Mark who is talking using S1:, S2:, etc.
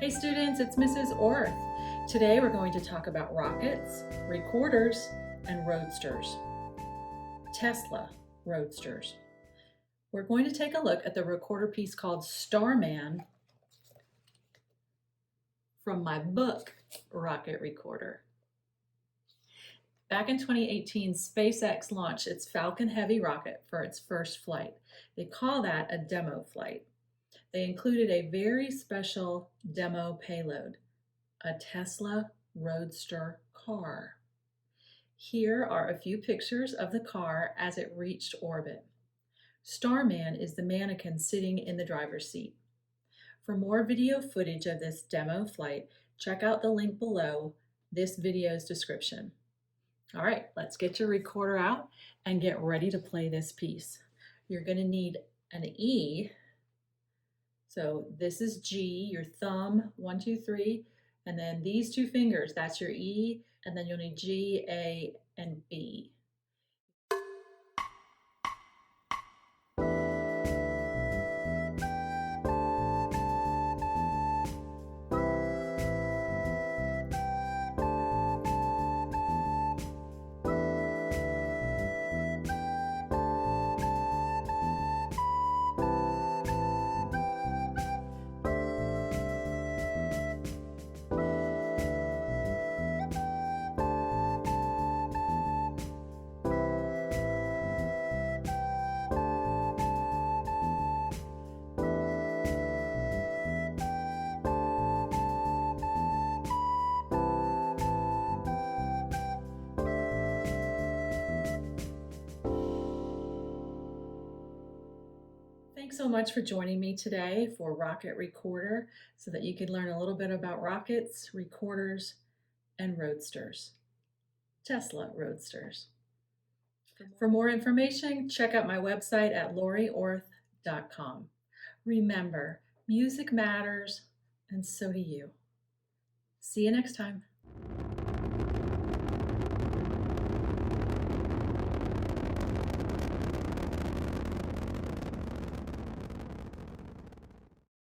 S1: Hey students, it's Mrs. Orth. Today we're going to talk about rockets, recorders, and roadsters. Tesla Roadsters. We're going to take a look at the recorder piece called Starman from my book, Rocket Recorder. Back in 2018, SpaceX launched its Falcon Heavy rocket for its first flight. They call that a demo flight. They included a very special demo payload, a Tesla Roadster car. Here are a few pictures of the car as it reached orbit. Starman is the mannequin sitting in the driver's seat. For more video footage of this demo flight, check out the link below this video's description. All right, let's get your recorder out and get ready to play this piece. You're going to need an E. So this is G, your thumb, 1, 2, 3, and then these two fingers, that's your E, and then you'll need G, A, and B. Thanks so much for joining me today for Rocket Recorder so that you can learn a little bit about rockets, recorders, and roadsters. Tesla Roadsters. For more information, check out my website at laurieorth.com. Remember, music matters, and so do you. See you next time.